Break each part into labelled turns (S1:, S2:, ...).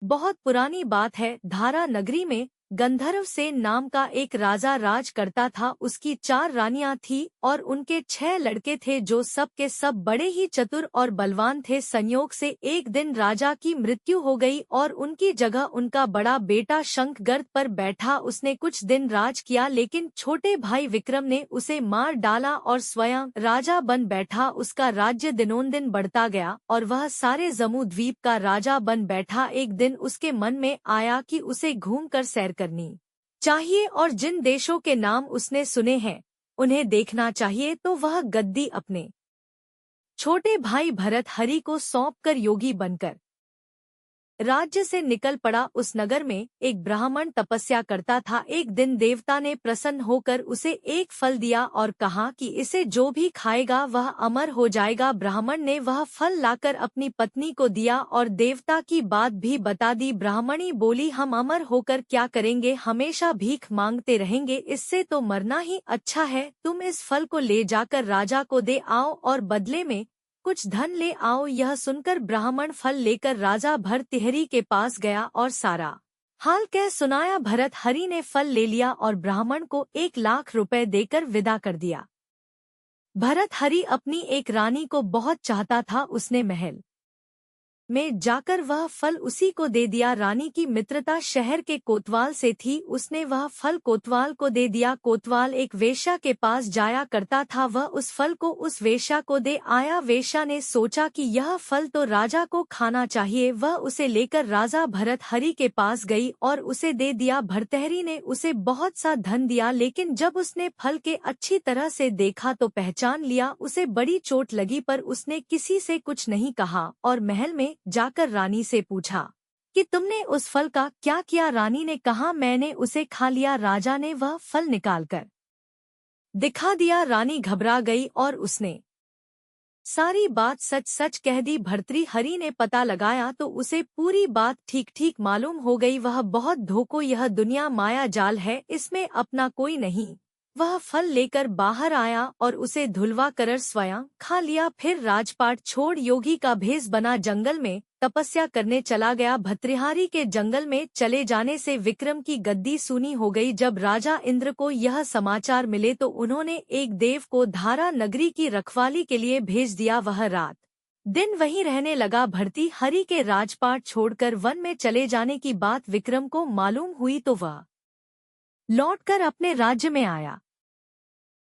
S1: बहुत पुरानी बात है, धारा नगरी में गंधर्व सेन नाम का एक राजा राज करता था। उसकी 4 रानियां थी और उनके 6 लड़के थे जो सब के सब बड़े ही चतुर और बलवान थे। संयोग से एक दिन राजा की मृत्यु हो गई और उनकी जगह उनका बड़ा बेटा शंखगर्द पर बैठा। उसने कुछ दिन राज किया, लेकिन छोटे भाई विक्रम ने उसे मार डाला और स्वयं राजा बन बैठा। उसका राज्य दिनोंदिन बढ़ता गया और वह सारे जम्मू द्वीप का राजा बन बैठा। एक दिन उसके मन में आया कि उसे घूमकर सैर करनी चाहिए और जिन देशों के नाम उसने सुने हैं उन्हें देखना चाहिए। तो वह गद्दी अपने छोटे भाई भरत हरि को सौंपकर योगी बनकर राज्य से निकल पड़ा। उस नगर में एक ब्राह्मण तपस्या करता था। एक दिन देवता ने प्रसन्न होकर उसे एक फल दिया और कहा कि इसे जो भी खाएगा वह अमर हो जाएगा। ब्राह्मण ने वह फल लाकर अपनी पत्नी को दिया और देवता की बात भी बता दी। ब्राह्मणी बोली, हम अमर होकर क्या करेंगे, हमेशा भीख मांगते रहेंगे, इससे तो मरना ही अच्छा है। तुम इस फल को ले जाकर राजा को दे आओ और बदले में कुछ धन ले आओ। यह सुनकर ब्राह्मण फल लेकर राजा भरतिहरि के पास गया और सारा हाल कह सुनाया। भरत हरि ने फल ले लिया और ब्राह्मण को 1 लाख रुपए देकर विदा कर दिया। भरत हरि अपनी एक रानी को बहुत चाहता था। उसने महल में जाकर वह फल उसी को दे दिया। रानी की मित्रता शहर के कोतवाल से थी। उसने वह फल कोतवाल को दे दिया। कोतवाल एक वेश्या के पास जाया करता था। वह उस फल को उस वेश्या को दे आया। वेश्या ने सोचा कि यह फल तो राजा को खाना चाहिए। वह उसे लेकर राजा भरत हरि के पास गई और उसे दे दिया। भरतहरि ने उसे बहुत सा धन दिया, लेकिन जब उसने फल के अच्छी तरह से देखा तो पहचान लिया। उसे बड़ी चोट लगी, पर उसने किसी से कुछ नहीं कहा और महल में जाकर रानी से पूछा कि तुमने उस फल का क्या किया। रानी ने कहा, मैंने उसे खा लिया। राजा ने वह फल निकालकर दिखा दिया। रानी घबरा गई और उसने सारी बात सच सच कह दी। भर्तृहरि ने पता लगाया तो उसे पूरी बात ठीक ठीक मालूम हो गई। वह बहुत धोखो, यह दुनिया माया जाल है, इसमें अपना कोई नहीं। वह फल लेकर बाहर आया और उसे धुलवा कर स्वयं खा लिया। फिर राजपाट छोड़ योगी का भेष बना जंगल में तपस्या करने चला गया। भर्तृहरि के जंगल में चले जाने से विक्रम की गद्दी सूनी हो गई। जब राजा इंद्र को यह समाचार मिले तो उन्होंने एक देव को धारा नगरी की रखवाली के लिए भेज दिया। वह रात दिन वहीं रहने लगा। भर्तृहरि के राजपाट छोड़कर वन में चले जाने की बात विक्रम को मालूम हुई तो वह लौटकर अपने राज्य में आया।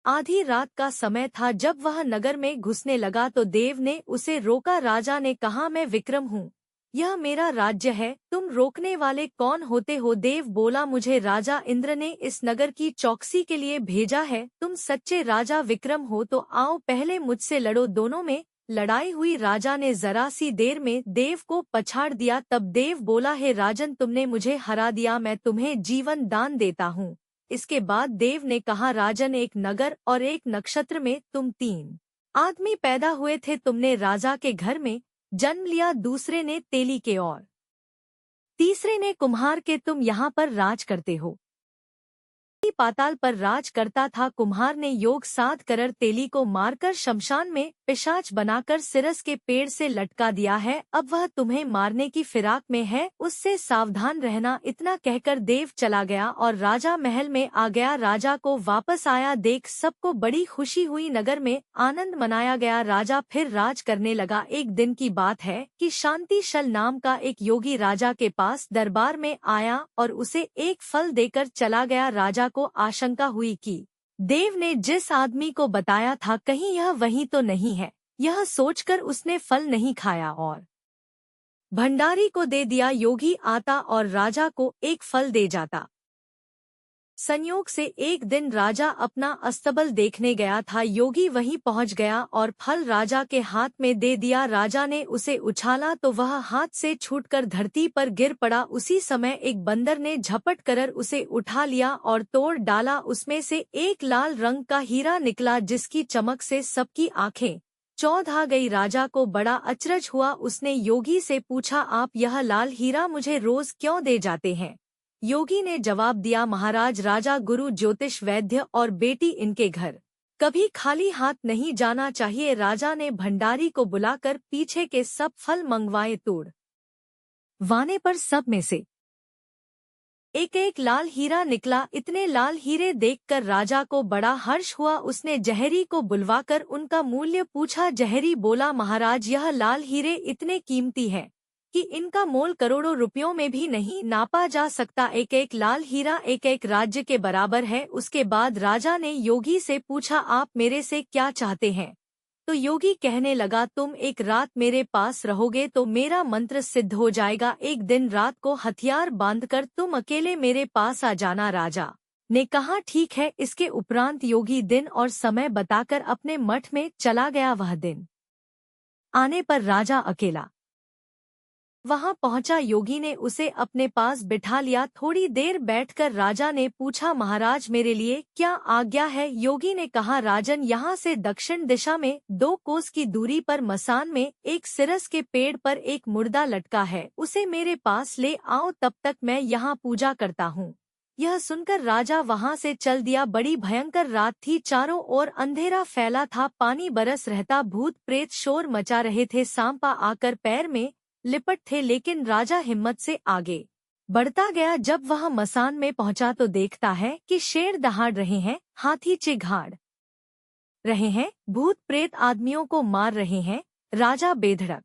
S1: आधी रात का समय था। जब वह नगर में घुसने लगा तो देव ने उसे रोका। राजा ने कहा, मैं विक्रम हूँ, यह मेरा राज्य है, तुम रोकने वाले कौन होते हो। देव बोला, मुझे राजा इंद्र ने इस नगर की चौकसी के लिए भेजा है। तुम सच्चे राजा विक्रम हो तो आओ पहले मुझसे लड़ो। दोनों में लड़ाई हुई। राजा ने जरा सी देर में देव को पछाड़ दिया। तब देव बोला, हे राजन, तुमने मुझे हरा दिया, मैं तुम्हें जीवन दान देता हूँ। इसके बाद देव ने कहा, राजन, एक नगर और एक नक्षत्र में तुम 3 आदमी पैदा हुए थे। तुमने राजा के घर में जन्म लिया, दूसरे ने तेली के और तीसरे ने कुम्हार के। तुम यहाँ पर राज करते हो। पाताल पर राज करता था। कुम्हार ने योग साध कर तेली को मारकर शमशान में पिशाच बनाकर सिरस के पेड़ से लटका दिया है। अब वह तुम्हें मारने की फिराक में है, उससे सावधान रहना। इतना कहकर देव चला गया और राजा महल में आ गया। राजा को वापस आया देख सबको बड़ी खुशी हुई। नगर में आनंद मनाया गया। राजा फिर राज करने लगा। एक दिन की बात है कि शांतिशल नाम का एक योगी राजा के पास दरबार में आया और उसे एक फल देकर चला गया। राजा को आशंका हुई कि देव ने जिस आदमी को बताया था कहीं यह वही तो नहीं है। यह सोचकर उसने फल नहीं खाया और भंडारी को दे दिया। योगी आता और राजा को एक फल दे जाता। संयोग से एक दिन राजा अपना अस्तबल देखने गया था। योगी वहीं पहुंच गया और फल राजा के हाथ में दे दिया। राजा ने उसे उछाला तो वह हाथ से छूटकर धरती पर गिर पड़ा। उसी समय एक बंदर ने झपट कर उसे उठा लिया और तोड़ डाला। उसमें से एक लाल रंग का हीरा निकला जिसकी चमक से सबकी आंखें चौंध आ गई। राजा को बड़ा अचरज हुआ। उसने योगी से पूछा, आप यह लाल हीरा मुझे रोज क्यों दे जाते हैं। योगी ने जवाब दिया, महाराज, राजा गुरु ज्योतिष वैद्य और बेटी इनके घर कभी खाली हाथ नहीं जाना चाहिए। राजा ने भंडारी को बुलाकर पीछे के सब फल मंगवाए। तोड़ वाने पर सब में से एक एक लाल हीरा निकला। इतने लाल हीरे देखकर राजा को बड़ा हर्ष हुआ। उसने जहरी को बुलवाकर उनका मूल्य पूछा। जहरी बोला, महाराज, यह लाल हीरे इतने कीमती है कि इनका मोल करोड़ों रुपयों में भी नहीं नापा जा सकता। एक एक लाल हीरा एक एक राज्य के बराबर है। उसके बाद राजा ने योगी से पूछा, आप मेरे से क्या चाहते हैं? तो योगी कहने लगा, तुम एक रात मेरे पास रहोगे तो मेरा मंत्र सिद्ध हो जाएगा। एक दिन रात को हथियार बांधकर तुम अकेले मेरे पास आ जाना। राजा ने कहा, ठीक है। इसके उपरांत योगी दिन और समय बताकर अपने मठ में चला गया। वह दिन आने पर राजा अकेला वहां पहुंचा। योगी ने उसे अपने पास बिठा लिया। थोड़ी देर बैठकर राजा ने पूछा, महाराज, मेरे लिए क्या आज्ञा है? योगी ने कहा, राजन, यहाँ से दक्षिण दिशा में 2 कोस की दूरी पर मसान में एक सिरस के पेड़ पर एक मुर्दा लटका है। उसे मेरे पास ले आओ, तब तक मैं यहाँ पूजा करता हूँ। यह सुनकर राजा वहां से चल दिया। बड़ी भयंकर रात थी। चारों ओर अंधेरा फैला था। पानी बरस रहता। भूत प्रेत शोर मचा रहे थे। सांपा आकर पैर में लिपट थे, लेकिन राजा हिम्मत से आगे बढ़ता गया। जब वह मसान में पहुंचा तो देखता है कि शेर दहाड़ रहे हैं, हाथी चिघाड़ रहे हैं, भूत प्रेत आदमियों को मार रहे हैं। राजा बेधड़क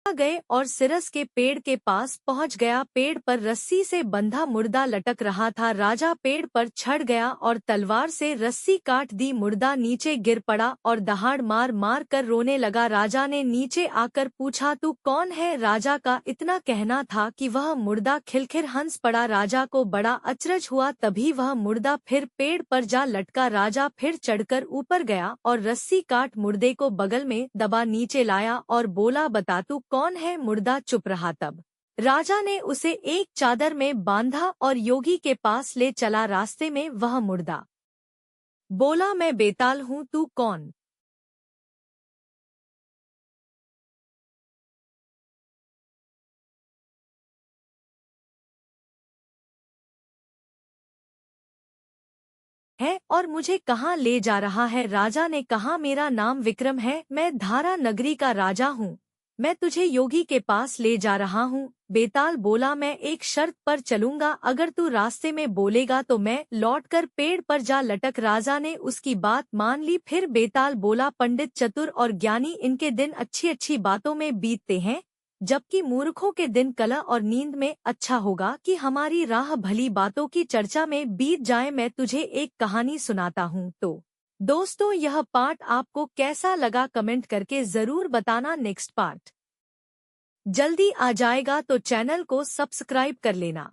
S1: गए और सिरस के पेड़ के पास पहुंच गया। पेड़ पर रस्सी से बंधा मुर्दा लटक रहा था। राजा पेड़ पर चढ़ गया और तलवार से रस्सी काट दी। मुर्दा नीचे गिर पड़ा और दहाड़ मार मार कर रोने लगा। राजा ने नीचे आकर पूछा, तू कौन है? राजा का इतना कहना था कि वह मुर्दा खिलखिल हंस पड़ा। राजा को बड़ा अचरज हुआ। तभी वह मुर्दा फिर पेड़ पर जा लटका। राजा फिर चढ़कर ऊपर गया और रस्सी काट मुर्दे को बगल में दबा नीचे लाया और बोला, बता तू कौन है? मुर्दा चुप रहा। तब राजा ने उसे एक चादर में बांधा और योगी के पास ले चला। रास्ते में वह मुर्दा बोला, मैं बेताल हूँ, तू कौन है और मुझे कहाँ ले जा रहा है? राजा ने कहा, मेरा नाम विक्रम है, मैं धारा नगरी का राजा हूँ। मैं तुझे योगी के पास ले जा रहा हूँ। बेताल बोला, मैं एक शर्त पर चलूंगा। अगर तू रास्ते में बोलेगा तो मैं लौटकर पेड़ पर जा लटक। राजा ने उसकी बात मान ली। फिर बेताल बोला, पंडित, चतुर और ज्ञानी, इनके दिन अच्छी अच्छी बातों में बीतते हैं, जबकि मूर्खों के दिन कला और नींद में। अच्छा होगा कि हमारी राह भली बातों की चर्चा में बीत जाए। मैं तुझे एक कहानी सुनाता हूँ। तो दोस्तों, यह पार्ट आपको कैसा लगा कमेंट करके जरूर बताना। नेक्स्ट पार्ट जल्दी आ जाएगा तो चैनल को सब्सक्राइब कर लेना।